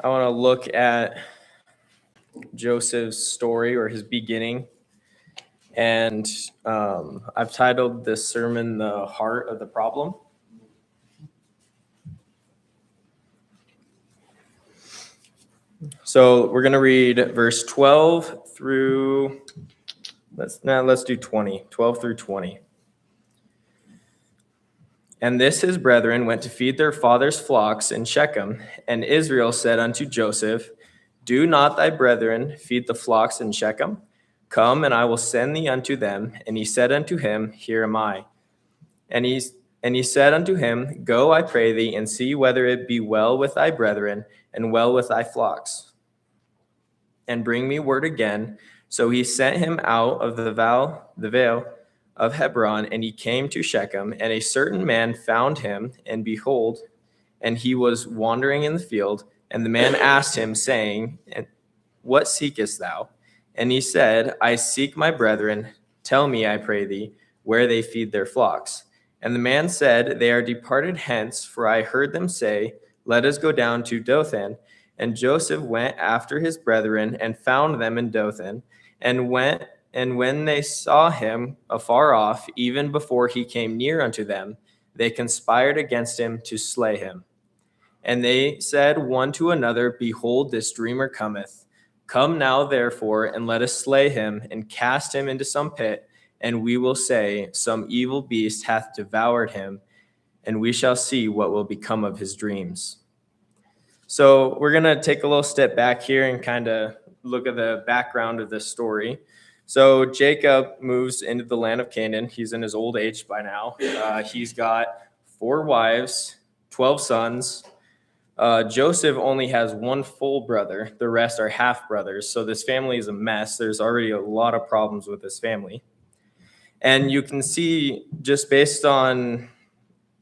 I want to look at Joseph's story or his beginning. And I've titled this sermon, The Heart of the Problem. So we're going to read verse 12 through, let's do 20, 12 through 20. And this his brethren went to feed their father's flocks in Shechem. And Israel said unto Joseph, Do not thy brethren feed the flocks in Shechem? Come, and I will send thee unto them. And he said unto him, Here am I. And he said unto him, Go, I pray thee, and see whether it be well with thy brethren, and well with thy flocks. And bring me word again. So he sent him out of the vale of Hebron, and he came to Shechem, and a certain man found him, and behold, and he was wandering in the field, and the man asked him, saying, What seekest thou? And he said, I seek my brethren. Tell me, I pray thee, where they feed their flocks. And the man said, They are departed hence, for I heard them say, Let us go down to Dothan. And Joseph went after his brethren, and found them in Dothan, and when they saw him afar off, even before he came near unto them, they conspired against him to slay him. And they said one to another, Behold, this dreamer cometh. Come now, therefore, and let us slay him, and cast him into some pit, and we will say, Some evil beast hath devoured him, and we shall see what will become of his dreams. So we're going to take a little step back here and kind of look at the background of this story. So Jacob moves into the land of Canaan. He's in his old age by now. He's got 4 wives, 12 sons. Joseph only has 1 full brother. The rest are half brothers. So this family is a mess. There's already a lot of problems with this family. And you can see just based on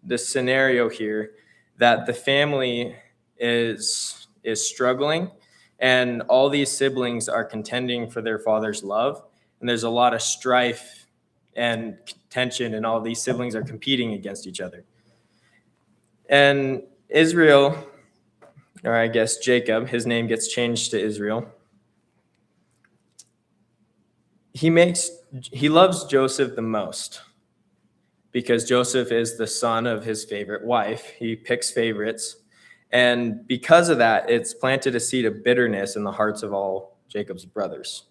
the scenario here that the family is struggling, and all these siblings are contending for their father's love, and there's a lot of strife and tension, and all these siblings are competing against each other. And Israel, or I guess Jacob, his name gets changed to Israel. He loves Joseph the most because Joseph is the son of his favorite wife. He picks favorites. And because of that, it's planted a seed of bitterness in the hearts of all Jacob's brothers.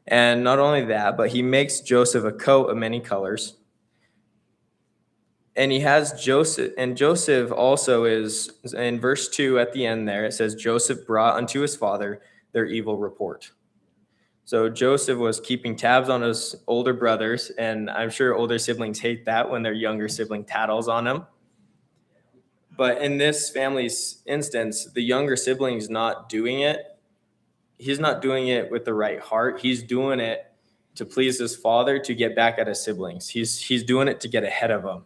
And not only that, but he makes Joseph a coat of many colors. And he has Joseph, and Joseph also is, in verse 2 at the end there, it says, Joseph brought unto his father their evil report. So Joseph was keeping tabs on his older brothers, and I'm sure older siblings hate that when their younger sibling tattles on them. But in this family's instance, the younger sibling's not doing it. He's not doing it with the right heart. He's doing it to please his father, to get back at his siblings. He's doing it to get ahead of them.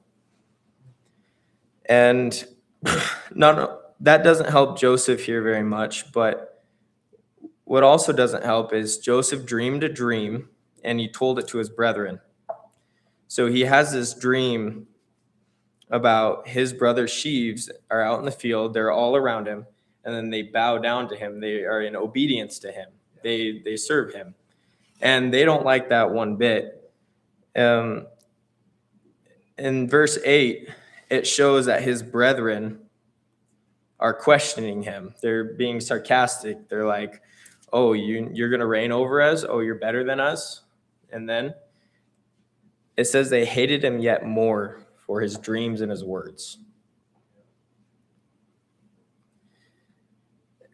And that doesn't help Joseph here very much, but what also doesn't help is Joseph dreamed a dream, and he told it to his brethren. So he has this dream about his brother sheaves are out in the field, they're all around him, and then they bow down to him. They are in obedience to him. They serve him. And they don't like that one bit. In verse 8, it shows that his brethren are questioning him. They're being sarcastic. They're like, oh, you're going to reign over us? Oh, you're better than us? And then it says they hated him yet more for his dreams and his words.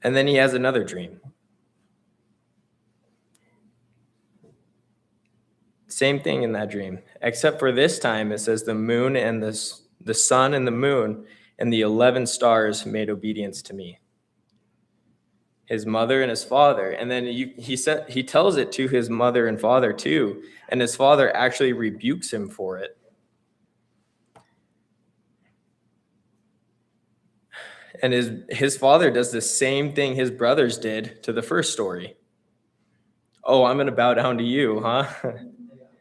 And then he has another dream. Same thing in that dream, except for this time it says the moon and the sun and the moon and the 11 stars made obedience to me. His mother and his father. And then he tells it to his mother and father too, and his father actually rebukes him for it. And his father does the same thing his brothers did to the first story. Oh, I'm going to bow down to you, huh?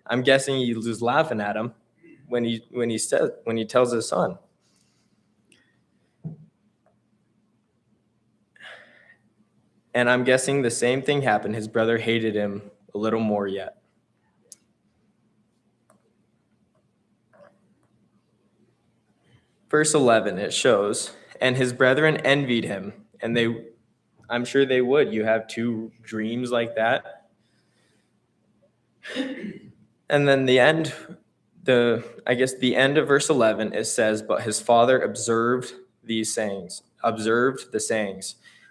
I'm guessing he was laughing at him when he tells his son. And I'm guessing the same thing happened. His brother hated him a little more yet. Verse 11, it shows, and his brethren envied him, and I'm sure they would. You have two dreams like that. And then the end of verse 11, it says, but his father observed the sayings.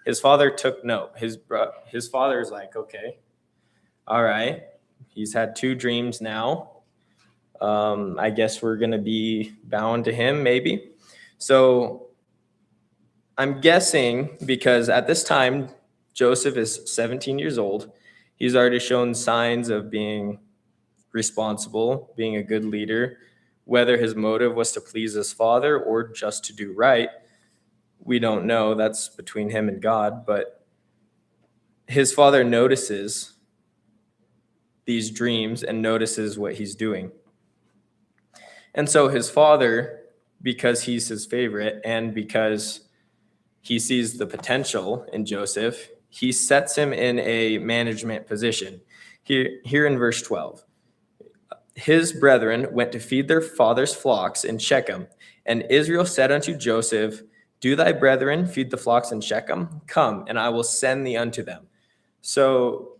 His father took note. His father is like, okay, all right, he's had two dreams now. I guess we're going to be bound to him, maybe. So I'm guessing because at this time, Joseph is 17 years old. He's already shown signs of being responsible, being a good leader. Whether his motive was to please his father or just to do right, we don't know. That's between him and God. But his father notices these dreams and notices what he's doing. And so his father, because he's his favorite and because he sees the potential in Joseph, he sets him in a management position. Here in verse 12, his brethren went to feed their father's flocks in Shechem, and Israel said unto Joseph, do thy brethren feed the flocks in Shechem? Come, and I will send thee unto them. So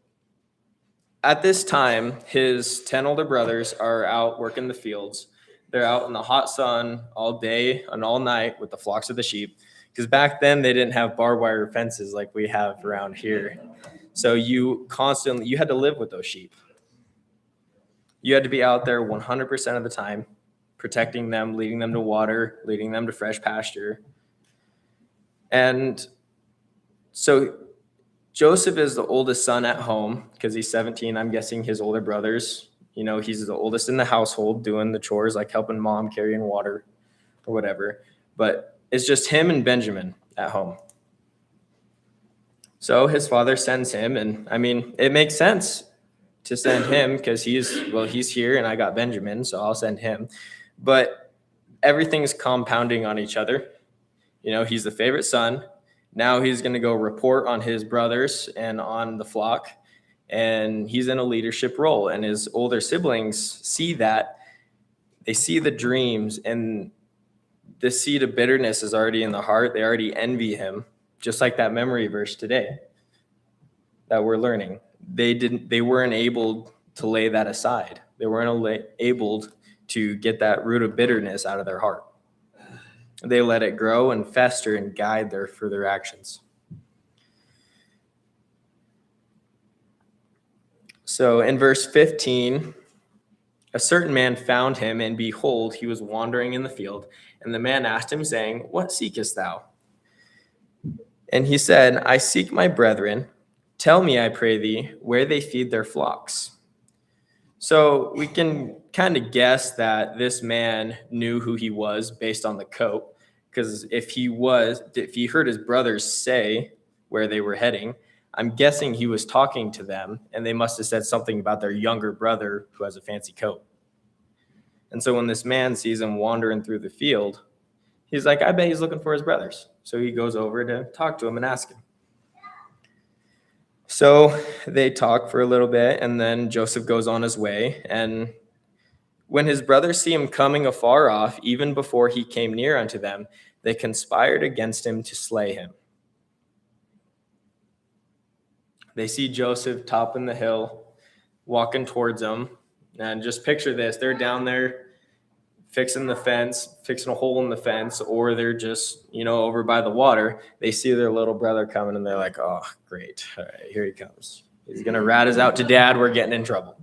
at this time, his 10 older brothers are out working the fields. They're out in the hot sun all day and all night with the flocks of the sheep. Because back then they didn't have barbed wire fences like we have around here. So you had to live with those sheep. You had to be out there 100% of the time, protecting them, leading them to water, leading them to fresh pasture. And so Joseph is the oldest son at home because he's 17. I'm guessing his older brothers, he's the oldest in the household doing the chores, like helping mom carrying water or whatever. But it's just him and Benjamin at home. So his father sends him, and it makes sense to send him because he's here and I got Benjamin, so I'll send him. But everything's compounding on each other. He's the favorite son. Now he's going to go report on his brothers and on the flock, and he's in a leadership role. And his older siblings see that. They see the dreams, and the seed of bitterness is already in the heart. They already envy him, just like that memory verse today that we're learning. They weren't able to lay that aside. They weren't able to get that root of bitterness out of their heart. They let it grow and fester and guide their further actions. So in verse 15, a certain man found him, and behold, he was wandering in the field. And the man asked him, saying, what seekest thou? And he said, I seek my brethren. Tell me, I pray thee, where they feed their flocks. So we can kind of guess that this man knew who he was based on the coat, because if he heard his brothers say where they were heading, I'm guessing he was talking to them, and they must have said something about their younger brother who has a fancy coat. And so when this man sees him wandering through the field, he's like, I bet he's looking for his brothers. So he goes over to talk to him and ask him. So they talk for a little bit, and then Joseph goes on his way. And when his brothers see him coming afar off, even before he came near unto them, they conspired against him to slay him. They see Joseph topping the hill, walking towards them. And just picture this. They're down there fixing the fence, fixing a hole in the fence, or they're just, over by the water. They see their little brother coming, and they're like, oh, great. All right, here he comes. He's going to rat us out to dad. We're getting in trouble.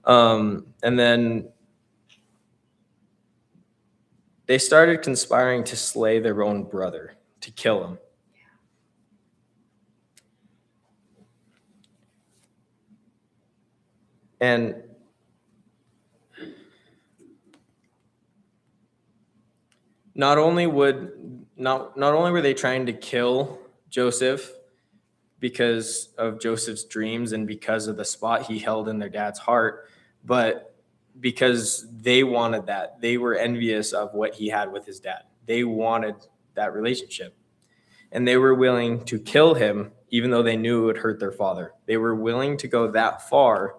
And then they started conspiring to slay their own brother, to kill him. And not only were they trying to kill Joseph because of Joseph's dreams and because of the spot he held in their dad's heart, but because they wanted that. They were envious of what he had with his dad. They wanted that relationship. And they were willing to kill him even though they knew it would hurt their father. They were willing to go that far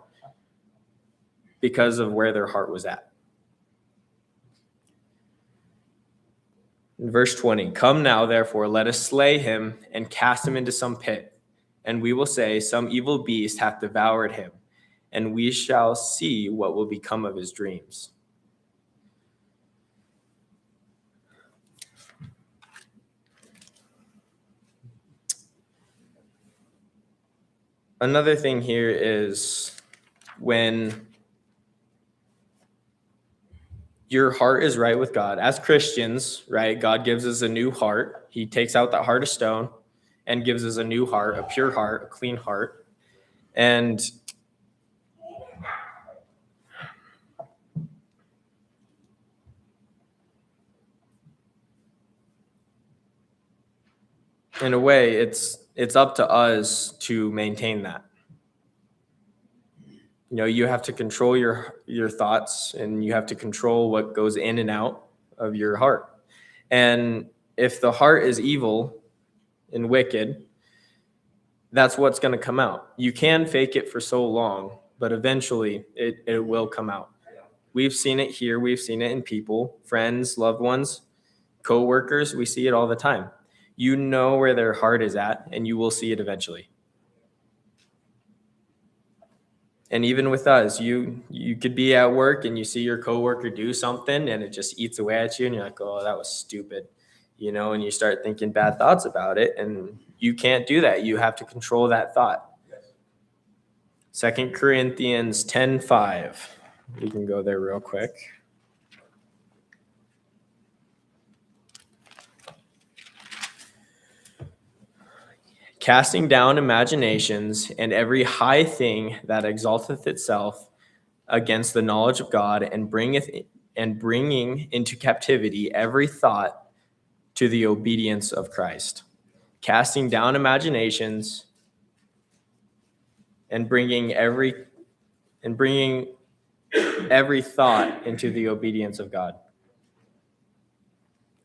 because of where their heart was at. In verse 20, come now, therefore, let us slay him and cast him into some pit. And we will say, some evil beast hath devoured him, and we shall see what will become of his dreams. Another thing here is when your heart is right with God. As Christians, right, God gives us a new heart. He takes out that heart of stone and gives us a new heart, a pure heart, a clean heart. And in a way, it's up to us to maintain that. You know, you have to control your thoughts, and you have to control what goes in and out of your heart. And if the heart is evil and wicked, that's what's going to come out. You can fake it for so long, but eventually it will come out. We've seen it here. We've seen it in people, friends, loved ones, co-workers. We see it all the time. You know where their heart is at, and you will see it eventually. And even with us, you could be at work and you see your coworker do something and it just eats away at you, and you're like, oh, that was stupid, you know, and you start thinking bad thoughts about it, and you can't do that. You have to control that thought. 2 Corinthians 10:5. We can go there real quick. Casting down imaginations and every high thing that exalteth itself against the knowledge of God, and bringing into captivity every thought to the obedience of Christ. Casting down imaginations and bringing every thought into the obedience of God.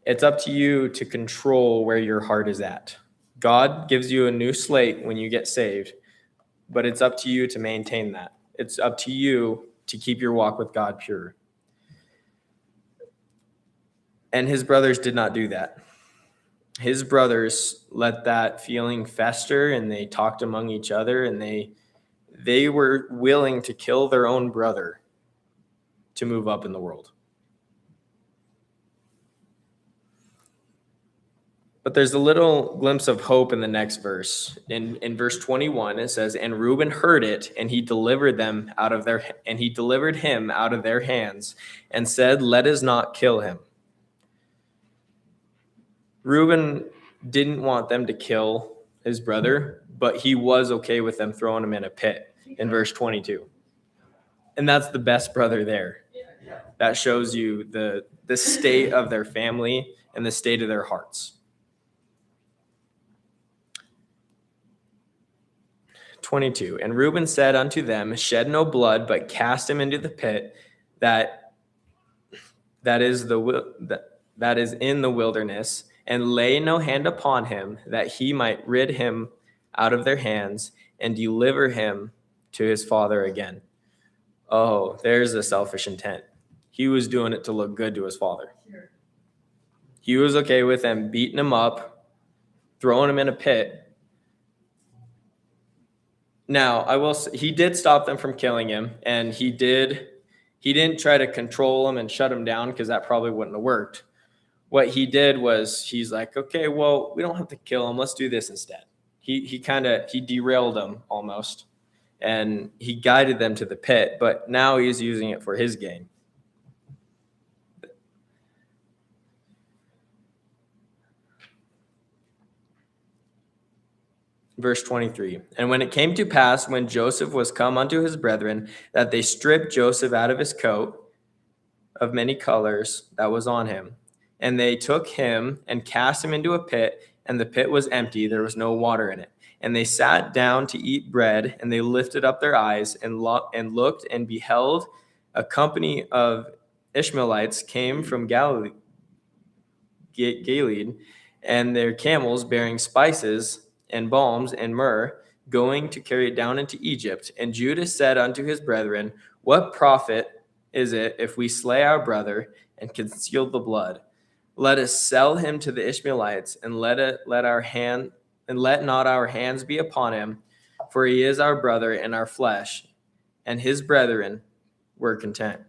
It's up to you to control where your heart is at. God gives you a new slate when you get saved, but it's up to you to maintain that. It's up to you to keep your walk with God pure. And his brothers did not do that. His brothers let that feeling fester, and they talked among each other, and they were willing to kill their own brother to move up in the world. But there's a little glimpse of hope in the next verse. In verse 21, it says, and Reuben heard it, and he delivered him out of their hands, and said, let us not kill him. Reuben didn't want them to kill his brother, but he was okay with them throwing him in a pit in verse 22. And that's the best brother there. That shows you the state of their family and the state of their hearts. 22, and Reuben said unto them, shed no blood, but cast him into the pit that is in the wilderness, and lay no hand upon him, that he might rid him out of their hands, and deliver him to his father again. Oh, there's a selfish intent. He was doing it to look good to his father. He was okay with them beating him up, throwing him in a pit. Now, I will say, he did stop them from killing him, and he didn't try to control him and shut him down, because that probably wouldn't have worked. What he did was, he's like, okay, well, we don't have to kill him. Let's do this instead. He derailed them almost, and he guided them to the pit, but now he's using it for his gain. Verse 23, and when it came to pass, when Joseph was come unto his brethren, that they stripped Joseph out of his coat of many colors that was on him, and they took him and cast him into a pit, and the pit was empty, there was no water in it. And they sat down to eat bread, and they lifted up their eyes and looked, and beheld a company of Ishmaelites came from Gilead, and their camels bearing spices and balms and myrrh, going to carry it down into Egypt. And Judah said unto his brethren, What profit is it if we slay our brother and conceal the blood? Let us sell him to the Ishmaelites, and let not our hands be upon him, for he is our brother and our flesh. And his brethren were content.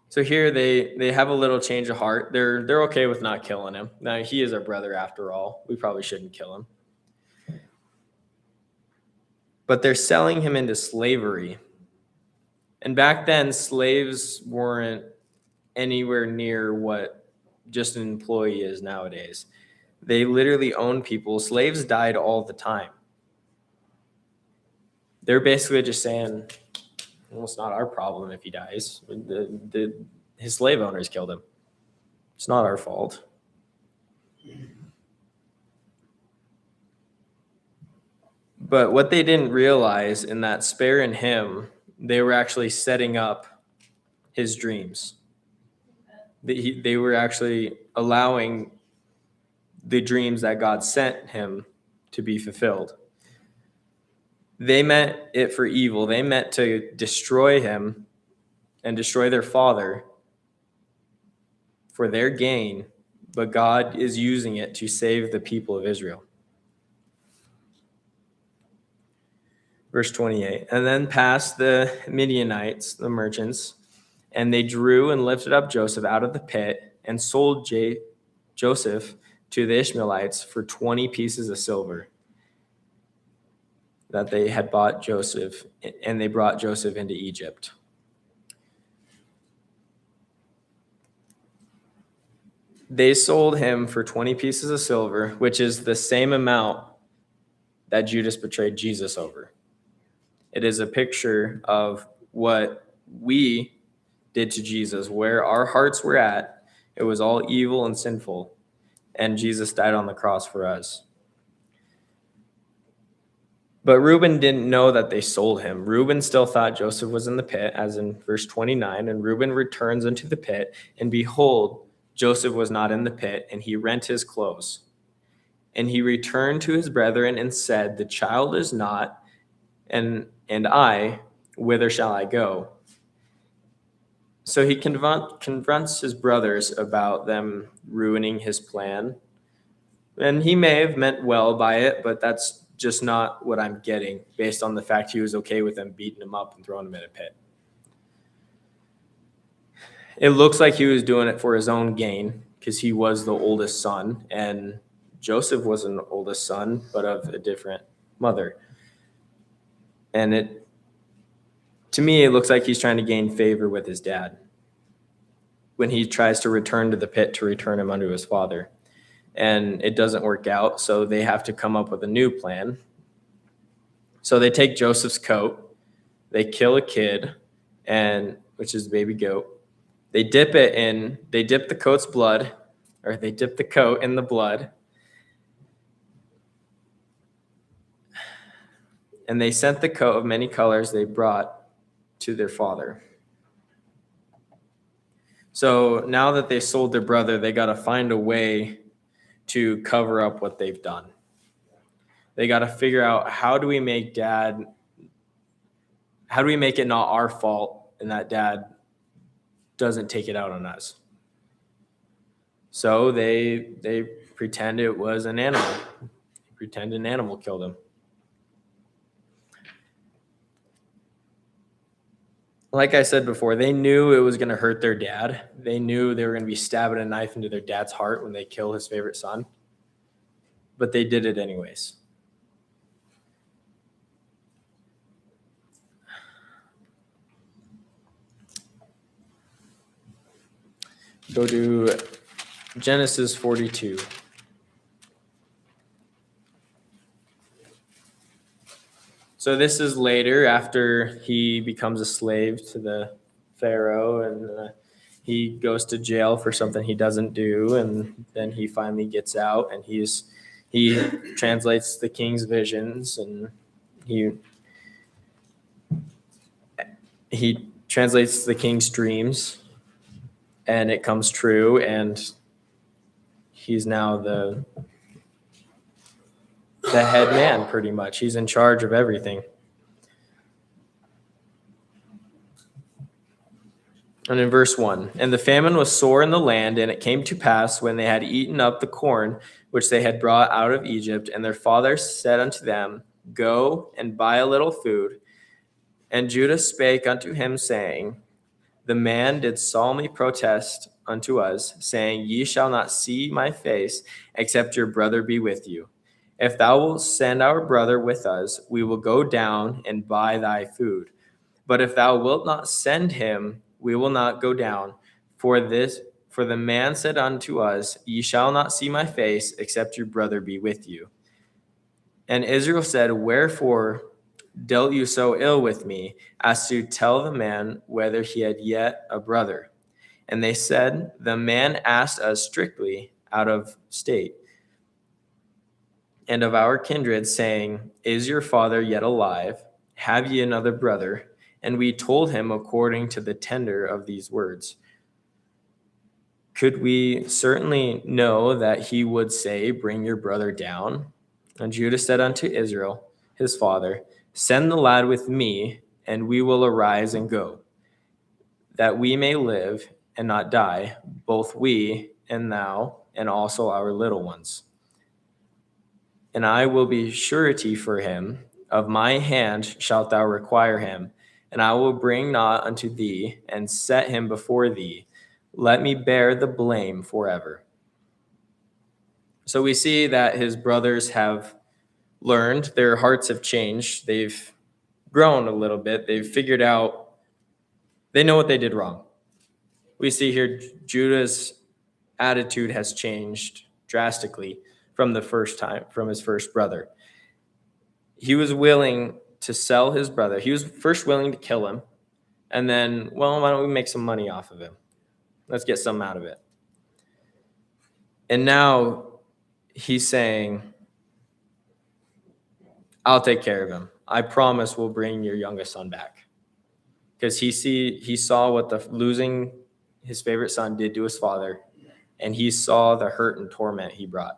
So here they have a little change of heart. They're okay with not killing him. Now, he is our brother after all. We probably shouldn't kill him. But they're selling him into slavery. And back then, slaves weren't anywhere near what just an employee is nowadays. They literally owned people. Slaves died all the time. They're basically just saying, well, it's not our problem if he dies. His slave owners killed him. It's not our fault. But what they didn't realize in that sparing him, they were actually setting up his dreams. They were actually allowing the dreams that God sent him to be fulfilled. They meant it for evil. They meant to destroy him and destroy their father for their gain, but God is using it to save the people of Israel. Verse 28, and then passed the Midianites, the merchants, and they drew and lifted up Joseph out of the pit and sold Joseph to the Ishmaelites for 20 pieces of silver that they had bought Joseph, and they brought Joseph into Egypt. They sold him for 20 pieces of silver, which is the same amount that Judas betrayed Jesus over. It is a picture of what we did to Jesus, where our hearts were at. It was all evil and sinful, and Jesus died on the cross for us. But Reuben didn't know that they sold him. Reuben still thought Joseph was in the pit, as in verse 29. And Reuben returns into the pit, and behold, Joseph was not in the pit, and he rent his clothes. And he returned to his brethren and said, The child is not, and I, whither shall I go? So he confronts his brothers about them ruining his plan. And he may have meant well by it, but that's just not what I'm getting based on the fact he was okay with them beating him up and throwing him in a pit. It looks like he was doing it for his own gain because he was the oldest son, and Joseph was an oldest son, but of a different mother. And to me, it looks like he's trying to gain favor with his dad when he tries to return to the pit to return him unto his father. And it doesn't work out, so they have to come up with a new plan. So they take Joseph's coat, they kill a kid, which is the baby goat. They dip the coat's blood, or they dip the coat in the blood. And they sent the coat of many colors they brought to their father. So now that they sold their brother, they got to find a way to cover up what they've done. They got to figure out, how do we make it not our fault and that dad doesn't take it out on us? So they pretend it was an animal. Pretend an animal killed him. Like I said before, they knew it was going to hurt their dad. They knew they were going to be stabbing a knife into their dad's heart when they kill his favorite son. But they did it anyways. Go to Genesis 42. So this is later, after he becomes a slave to the Pharaoh, and he goes to jail for something he doesn't do, and then he finally gets out, and he translates the king's visions, and he translates the king's dreams, and it comes true, and he's now the head man, pretty much. He's in charge of everything. And in verse 1, and the famine was sore in the land, and it came to pass when they had eaten up the corn which they had brought out of Egypt, and their father said unto them, Go and buy a little food. And Judah spake unto him, saying, The man did solemnly protest unto us, saying, Ye shall not see my face, except your brother be with you. If thou wilt send our brother with us, we will go down and buy thy food. But if thou wilt not send him, we will not go down. For the man said unto us, Ye shall not see my face, except your brother be with you. And Israel said, Wherefore dealt you so ill with me, as to tell the man whether he had yet a brother? And they said, The man asked us strictly out of state and of our kindred, saying, Is your father yet alive? Have ye another brother? And we told him according to the tender of these words. Could we certainly know that he would say, Bring your brother down? And Judah said unto Israel, his father, Send the lad with me, and we will arise and go, that we may live and not die, both we and thou, and also our little ones. And I will be surety for him. Of my hand shalt thou require him, and I will bring not unto thee, and set him before thee. Let me bear the blame forever. So we see that his brothers have learned, their hearts have changed, they've grown a little bit, they've figured out, they know what they did wrong. We see here Judah's attitude has changed drastically from his first brother. He was willing to sell his brother. He was first willing to kill him, and then, well, why don't we make some money off of him? Let's get something out of it. And now he's saying, I'll take care of him. I promise we'll bring your youngest son back. Because he saw what losing his favorite son did to his father, and he saw the hurt and torment he brought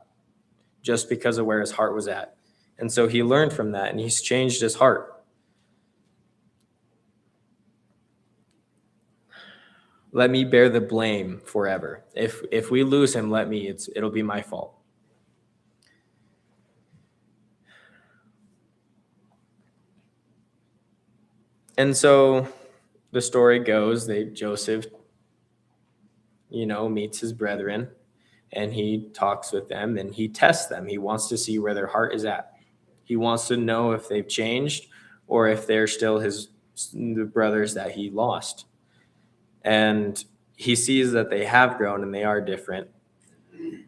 just because of where his heart was at. And so he learned from that, and he's changed his heart. Let me bear the blame forever. If we lose him, it'll be my fault. And so the story goes that Joseph, meets his brethren, and he talks with them, and he tests them. He wants to see where their heart is at. He wants to know if they've changed or if they're still the brothers that he lost. And he sees that they have grown and they are different.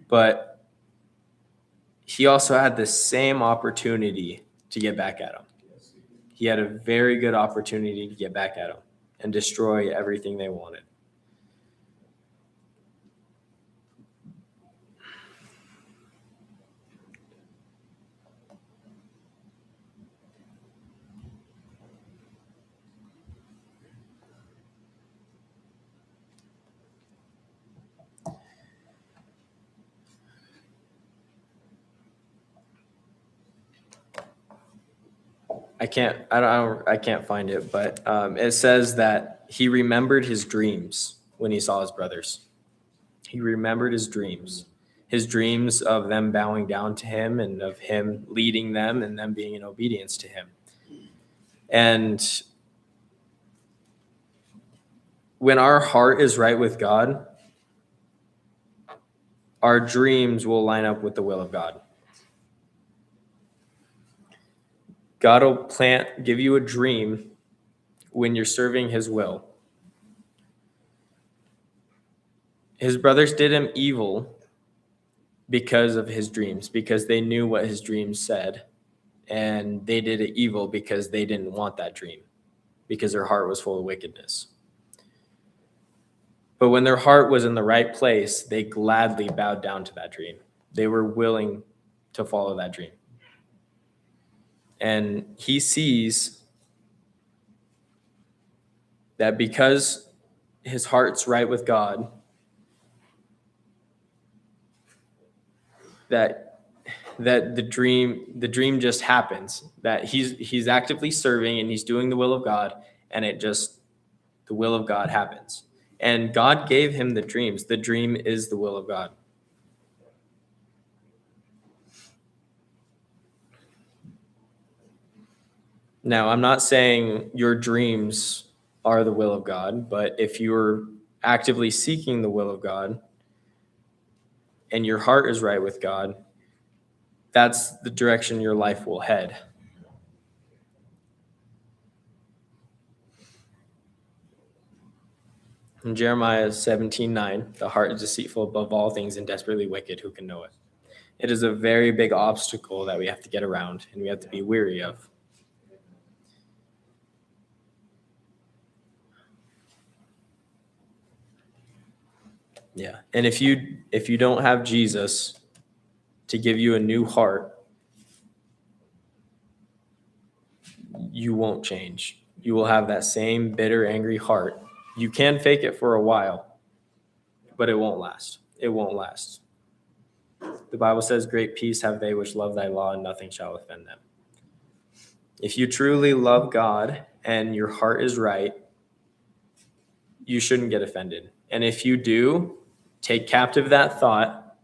But he also had the same opportunity to get back at him. He had a very good opportunity to get back at him and destroy everything they wanted. I can't find it, but it says that he remembered his dreams when he saw his brothers. He remembered his dreams of them bowing down to him and of him leading them and them being in obedience to him. And when our heart is right with God, our dreams will line up with the will of God. God will give you a dream when you're serving his will. His brothers did him evil because of his dreams, because they knew what his dreams said. And they did it evil because they didn't want that dream, because their heart was full of wickedness. But when their heart was in the right place, they gladly bowed down to that dream. They were willing to follow that dream. And he sees that because his heart's right with God, that that the dream just happens, that he's actively serving and he's doing the will of God, and the will of God happens. And God gave him the dreams. The dream is the will of God. Now, I'm not saying your dreams are the will of God, but if you're actively seeking the will of God and your heart is right with God, that's the direction your life will head. In Jeremiah 17:9, the heart is deceitful above all things and desperately wicked. Who can know it? It is a very big obstacle that we have to get around and we have to be weary of. Yeah. And if you don't have Jesus to give you a new heart, you won't change. You will have that same bitter, angry heart. You can fake it for a while, but it won't last. It won't last. The Bible says, "Great peace have they which love thy law, and nothing shall offend them." If you truly love God and your heart is right, you shouldn't get offended. And if you do, take captive that thought,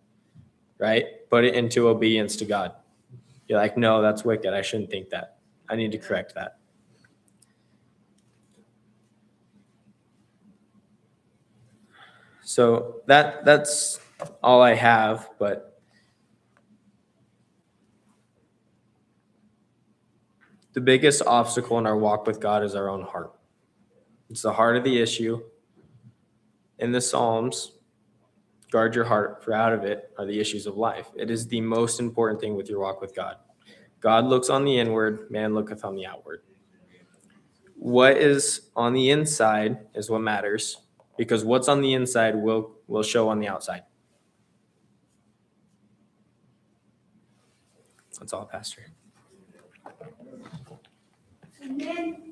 right? Put it into obedience to God. You're like, no, that's wicked. I shouldn't think that. I need to correct that. So that's all I have, but the biggest obstacle in our walk with God is our own heart. It's the heart of the issue. In the Psalms, guard your heart, for out of it are the issues of life. It is the most important thing with your walk with God. God looks on the inward, man looketh on the outward. What is on the inside is what matters, because what's on the inside will show on the outside. That's all, Pastor. Amen.